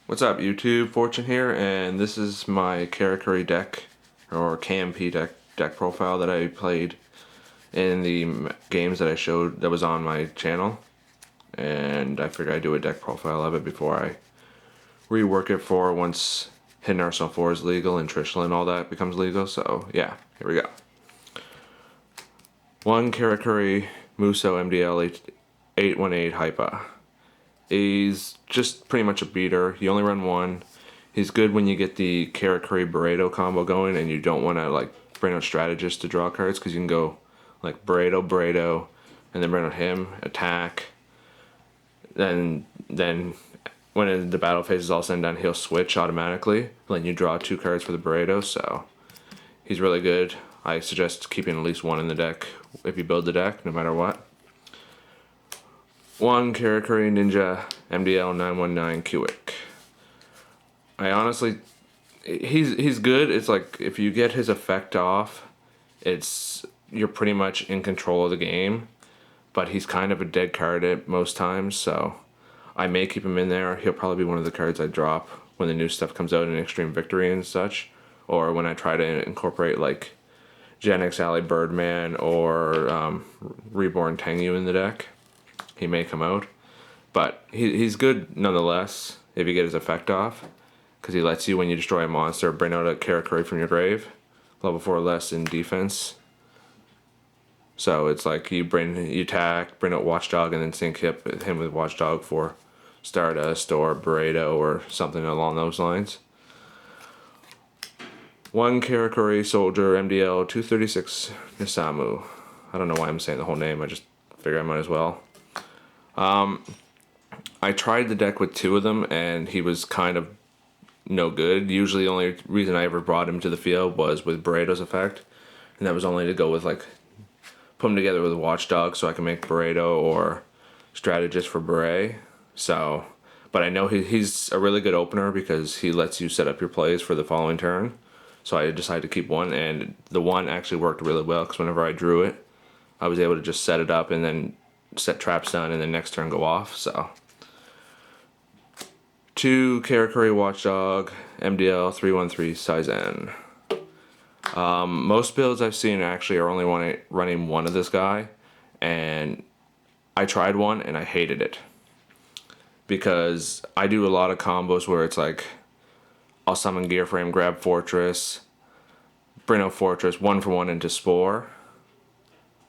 What's up YouTube, Fortune here, and this is my Karakuri deck, or KMP deck profile that I played in the games that I showed that was on my channel. And I figured I'd do a deck profile of it before I rework it for once Hidden Arsenal 4 is legal and Trishula and all that becomes legal, so yeah, here we go. One Karakuri Muso MDL 818 Haipa. He's just pretty much a beater. You only run one. He's good when you get the Karakuri Bureido combo going and you don't want to like bring out Strategist to draw cards, because you can go like Bureido, and then bring out him, attack. Then when the battle phase is all said and done, he'll switch automatically. Then you draw 2 cards for the Bureido, so he's really good. I suggest keeping at least one in the deck if you build the deck, no matter what. One Karakuri Ninja MDL 919 Kiwick. I honestly, he's good. It's like if you get his effect off, you're pretty much in control of the game. But he's kind of a dead card at most times, so I may keep him in there. He'll probably be one of the cards I drop when the new stuff comes out in Extreme Victory and such, or when I try to incorporate like Gen X Alley Birdman or Reborn Tengu in the deck. He may come out, but he's good nonetheless if you get his effect off, because he lets you, when you destroy a monster, bring out a Karakuri from your grave, level 4 or less in defense. So it's like you attack, bring out Watchdog, and then sync him with Watchdog for Stardust or Bureido or something along those lines. One Karakuri Soldier MDL 236 Nisamu. I don't know why I'm saying the whole name, I just figure I might as well. I tried the deck with 2 of them and he was kind of no good. Usually the only reason I ever brought him to the field was with Bureido's effect, and that was only to go with like put him together with Watchdog so I can make Bureido or Strategist for Burei. So, but I know he's a really good opener because he lets you set up your plays for the following turn. So I decided to keep one, and the one actually worked really well because whenever I drew it, I was able to just set it up and then set traps down and then next turn go off. So 2 Karakuri Watchdog MDL 313 size N. Most builds I've seen actually are only running one of this guy, and I tried one and I hated it because I do a lot of combos where it's like I'll summon Gearframe, grab Fortress, bring out Fortress 1-for-1 into Spore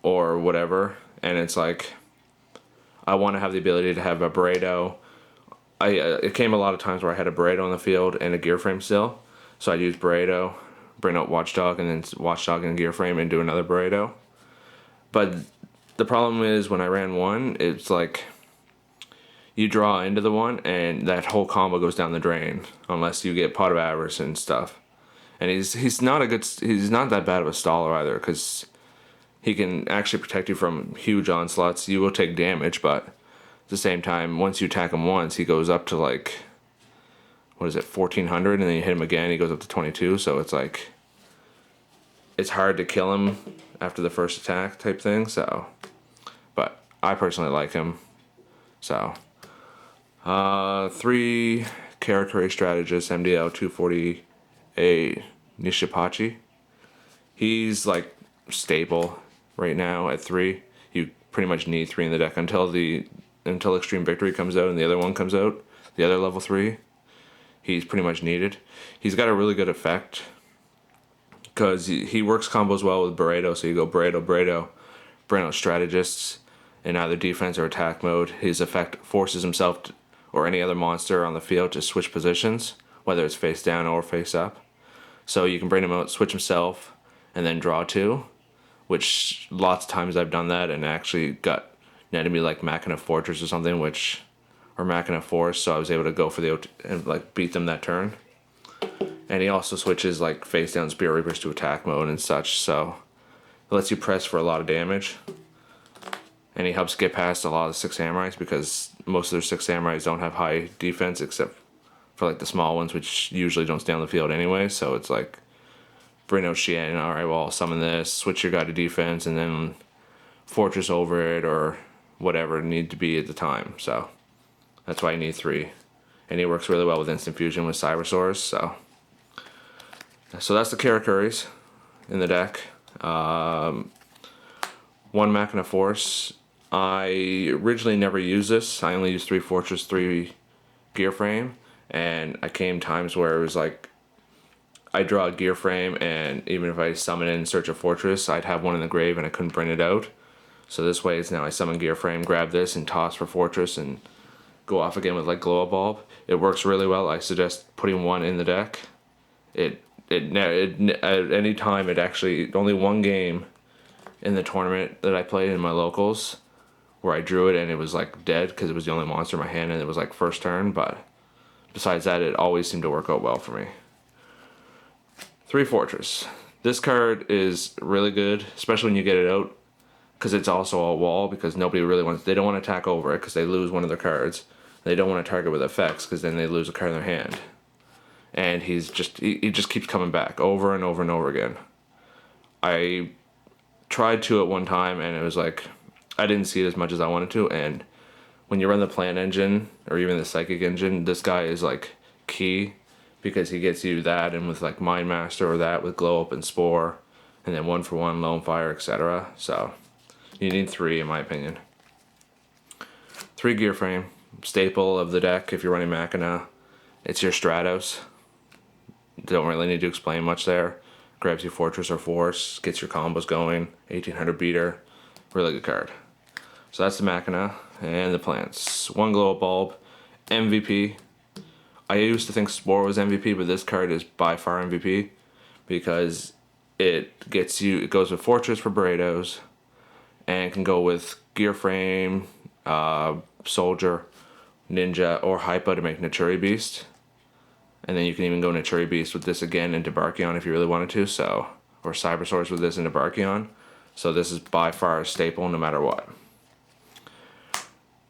or whatever, and it's like I want to have the ability to have a Bureido. It came a lot of times where I had a Bureido on the field and a Gearframe still, so I'd use Bureido, bring out Watchdog, and then Watchdog and Gearframe and do another Bureido. But the problem is when I ran one, it's like you draw into the one and that whole combo goes down the drain unless you get Pot of Avarice and stuff. And he's not that bad of a staller either, because he can actually protect you from huge onslaughts. You will take damage, but at the same time, once you attack him once, he goes up to like, what is it, 1400, and then you hit him again, he goes up to 22, so it's like, it's hard to kill him after the first attack type thing, so, but I personally like him, so. 3 Karakuri Strategist MDL 240A Nishipachi. He's like stable right now at 3. You pretty much need 3 in the deck until Extreme Victory comes out and the other one comes out, the other level 3. He's pretty much needed. He's got a really good effect because he works combos well with Bureido, so you go Bureido, bring out Strategists in either defense or attack mode. His effect forces himself or any other monster on the field to switch positions, whether it's face down or face up. So you can bring him out, switch himself, and then draw 2, which lots of times I've done that and actually got an enemy like Machina Fortress or something, or Machina Force, so I was able to go for and like beat them that turn. And he also switches like face down Spear Reapers to attack mode and such, so it lets you press for a lot of damage. And he helps get past a lot of the 6 Samurais, because most of their 6 Samurais don't have high defense except for like the small ones, which usually don't stay on the field anyway. So it's like, bring out Shien, alright, well, I'll summon this, switch your guy to defense, and then Fortress over it, or whatever it needed to be at the time. So that's why you need 3. and he works really well with Instant Fusion with Cybersaurs. So that's the Karakuris in the deck. One Machina Force. I originally never used this. I only used 3 Fortress, 3 Gearframe, and I came times where it was like I draw a Gearframe, and even if I summon in search of Fortress, I'd have one in the grave and I couldn't bring it out. So this way it's now I summon Gearframe, grab this and toss for Fortress and go off again with like Glow Up Bulb. It works really well. I suggest putting one in the deck. At any time, it actually, only one game in the tournament that I played in my locals where I drew it and it was like dead because it was the only monster in my hand and it was like first turn, but besides that it always seemed to work out well for me. 3 Fortress. This card is really good, especially when you get it out, because it's also a wall, because nobody really wants, they don't want to attack over it because they lose one of their cards. They don't want to target with effects because then they lose a card in their hand. And he just keeps coming back over and over and over again. I tried to at one time and it was like I didn't see it as much as I wanted to, and when you run the Plant engine or even the Psychic engine, this guy is like key because he gets you that, and with like Mind Master or that with Glow Up and Spore, and then 1-for-1 Lonefire, etc. So you need 3 in my opinion. 3 Gearframe, staple of the deck if you're running Machina. It's your Stratos. Don't really need to explain much there. Grabs you Fortress or Force, gets your combos going, 1800 beater, really good card. So that's the Machina and the plants. 1 Glow Up Bulb, MVP. I used to think Spore was MVP, but this card is by far MVP because it gets you, it goes with Fortress for Bureidos and can go with Gearframe, Soldier, Ninja, or Haipa to make Naturia Beast. And then you can even go Naturia Beast with this again into Barkion if you really wanted to, so, or Cybersaurs with this into Barkion. So this is by far a staple no matter what.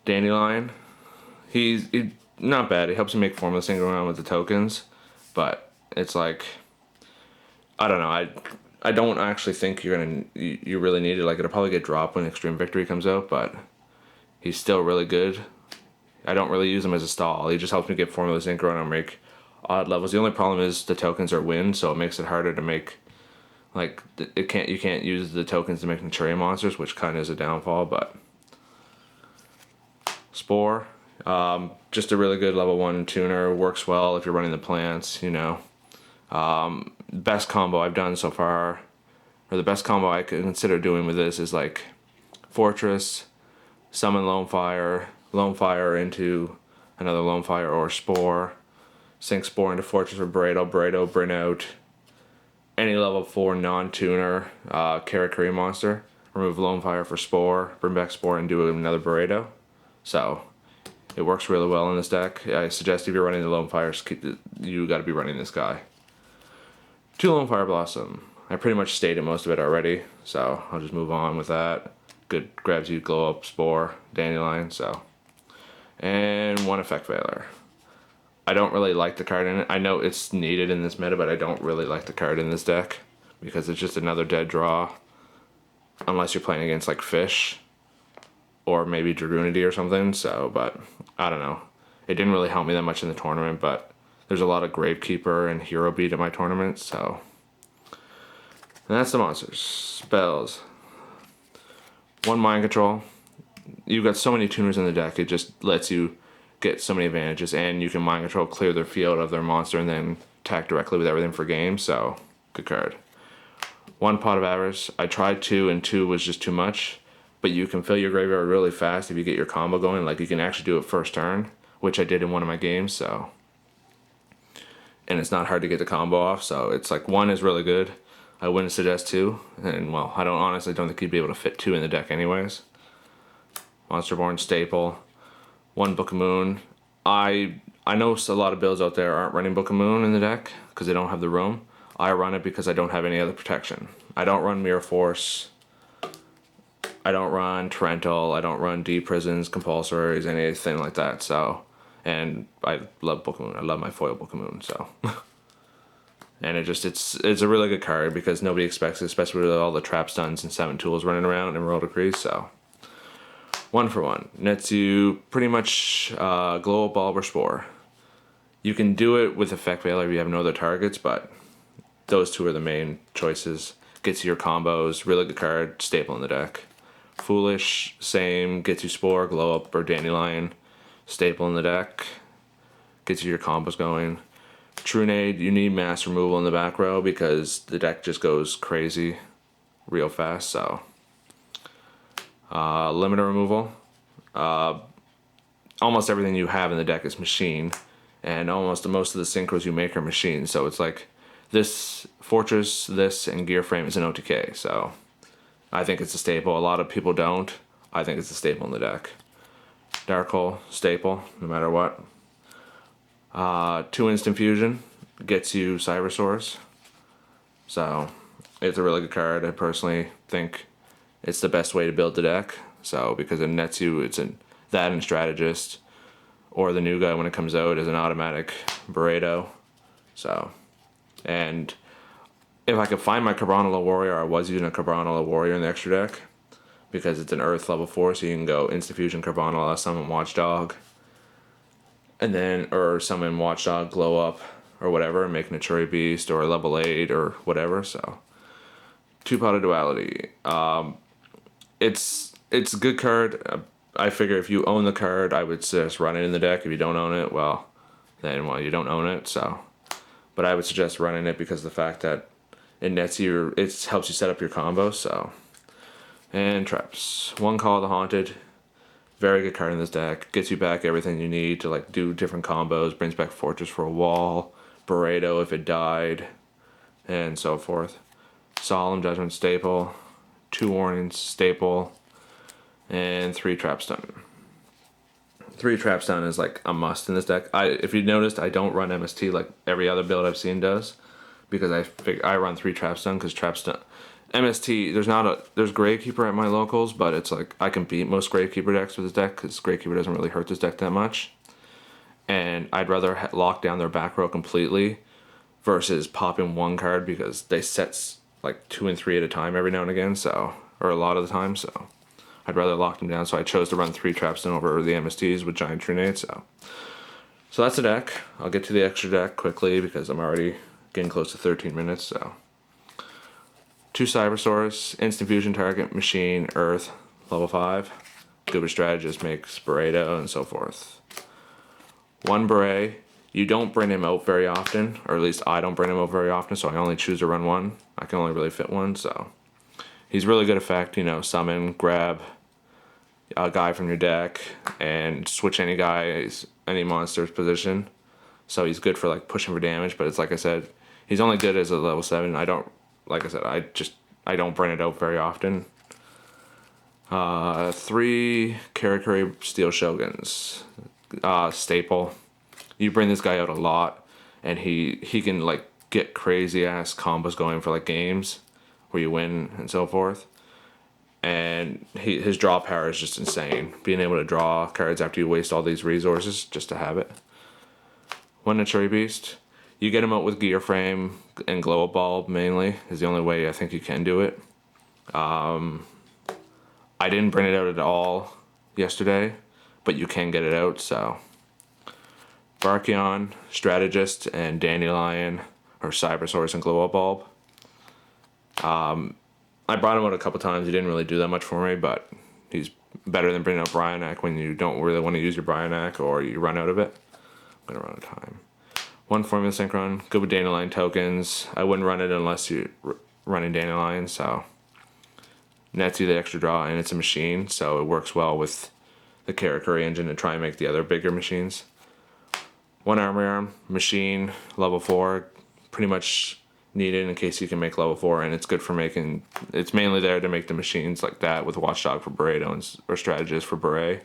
Dandylion, he's not bad. He helps you make Formula Synchron with the tokens, but it's like, I don't know. I don't actually think you really need it. Like, it'll probably get dropped when Extreme Victory comes out, but he's still really good. I don't really use him as a stall. He just helps me get Formula Synchron and make odd levels. The only problem is the tokens are wind, so it makes it harder to make, like, you can't use the tokens to make Naturia monsters, which kind of is a downfall. But Spore, just a really good level 1 tuner, works well if you're running the plants, you know. Best combo I've done so far, or the best combo I could consider doing with this is like Fortress, summon Lonefire into another Lonefire or Spore, sync Spore into Fortress or Bureido, bring out any level 4 non-tuner Karakuri monster, remove Lonefire for Spore, bring back Spore and do another Bureido. So it works really well in this deck. I suggest if you're running the Lonefires, you got to be running this guy. 2 Lonefire Blossom. I pretty much stated most of it already, so I'll just move on with that. Good, grabs you Glow Up, Spore, Dandylion, so. And 1 Effect Veiler. I don't really like the card in it. I know it's needed in this meta, but I don't really like the card in this deck because it's just another dead draw. Unless you're playing against like Fish or maybe Dragoonity or something, so, but I don't know. It didn't really help me that much in the tournament, but there's a lot of Gravekeeper and Hero Beat at my tournament, so. And that's the monsters. Spells. 1 Mind Control. You've got so many tuners in the deck, it just lets you get so many advantages, and you can Mind Control, clear their field of their monster, and then attack directly with everything for game, so good card. 1 Pot of Avarice. I tried 2, and 2 was just too much, but you can fill your graveyard really fast if you get your combo going. Like, you can actually do it first turn, which I did in one of my games, so. And it's not hard to get the combo off, so it's like 1 is really good. I wouldn't suggest 2, and well, I honestly don't think you'd be able to fit 2 in the deck anyways. Monsterborn staple. 1 Book of Moon. I know a lot of builds out there aren't running Book of Moon in the deck because they don't have the room. I run it because I don't have any other protection. I don't run Mirror Force. I don't run Torrential. I don't run D Prisons, Compulsories, anything like that. So, and I love Book of Moon. I love my foil Book of Moon. So, and it's a really good card because nobody expects it, especially with all the trap stuns and 7 tools running around in World Decrees. So. 1 for 1. Nets you pretty much Glow Up Bulb or Spore. You can do it with Effect Veiler if you have no other targets, but those two are the main choices. Gets you your combos, really good card, staple in the deck. Foolish, same, gets you Spore, Glow Up, or Dandylion, staple in the deck. Gets you your combos going. Trunade, you need mass removal in the back row because the deck just goes crazy real fast, so. Limiter removal. Almost everything you have in the deck is machine, and almost most of the synchros you make are machine, so it's like this Fortress, this, and Gearframe is an OTK, so I think it's a staple. A lot of people don't. I think it's a staple in the deck. Dark Hole, staple, no matter what. 2 instant fusion gets you Cybersaurus, so it's a really good card. I personally think it's the best way to build the deck, so because it nets you, that and Strategist, or the new guy when it comes out is an automatic Bureido. So, and if I could find my Cabranala Warrior, I was using a Cabranala Warrior in the extra deck because it's an Earth level 4, so you can go Instant Fusion Cabranala, summon Watchdog, and then, or summon Watchdog, Glow Up, or whatever, and make Naturia Beast, or level 8, or whatever, so. 2-Pot Duality. It's a good card. I figure if you own the card, I would suggest running it in the deck. If you don't own it, well, you don't own it, so. But I would suggest running it because of the fact that it nets you, it helps you set up your combo, so. And traps. 1 Call of the Haunted. Very good card in this deck. Gets you back everything you need to like do different combos. Brings back Fortress for a wall. Bureido if it died. And so forth. Solemn Judgment staple. 2 warnings staple. And 3 trap stun. 3 trap stun is like a must in this deck. If you noticed, I don't run MST like every other build I've seen does. Because I run 3 trap stun because trap stun. MST, there's Gravekeeper at my locals, but it's like I can beat most Gravekeeper decks with this deck because Gravekeeper doesn't really hurt this deck that much. And I'd rather lock down their back row completely versus popping 1 card because they set like 2 and 3 at a time every now and again, so, or a lot of the time, so I'd rather lock them down. So I chose to run 3 traps in over the MSTs with Giant Trunade, so that's the deck. I'll get to the extra deck quickly because I'm already getting close to 13 minutes, so. 2 Cybersaurus, instant fusion target, machine, earth, level 5. Good with Strategist, makes Bureido, and so forth. 1 Burei. You don't bring him out very often, or at least I don't bring him out very often, so I only choose to run 1. I can only really fit 1, so. He's really good effect, summon, grab a guy from your deck, and switch any monster's position. So he's good for like pushing for damage, but it's like I said, he's only good as a level 7. Like I said, I don't bring it out very often. 3 Karakuri Steel Shoguns. Staple. You bring this guy out a lot, and he can like get crazy ass combos going for like games where you win and so forth. And his draw power is just insane. Being able to draw cards after you waste all these resources just to have it. 1 Naturia Beast. You get him out with Gearframe and Glow Up Bulb mainly is the only way I think you can do it. I didn't bring it out at all yesterday, but you can get it out, so. Barkion, Strategist, and Dandylion, or Cybersaurus and Glow Up Bulb. I brought him out a couple times. He didn't really do that much for me, but he's better than bringing out Brionac when you don't really want to use your Brionac or you run out of it. I'm going to run out of time. 1 Formula Synchron, good with Dandylion tokens. I wouldn't run it unless you're running Dandylion, so. Nets you the extra draw, and it's a machine, so it works well with the Karakuri engine to try and make the other bigger machines. 1 Armory Arm, machine, level 4, pretty much needed in case you can make level 4, and it's good for making, it's mainly there to make the machines like that with Watchdog for Bureido or Strategist for Burei.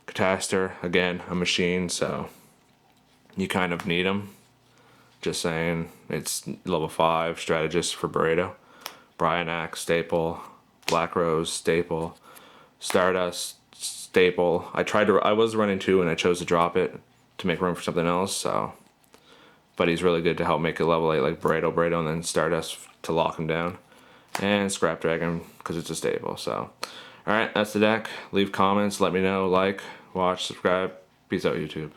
Catastor, again, a machine, so you kind of need them. Just saying, it's level 5, Strategist for Bureido. Brionac, staple. Black Rose, staple. Stardust, staple. I was running 2 and I chose to drop it to make room for something else, so. But he's really good to help make a level 8 like Bureido, and then Stardust to lock him down. And Scrap Dragon, because it's a staple, so. Alright, that's the deck. Leave comments, let me know, like, watch, subscribe. Peace out, YouTube.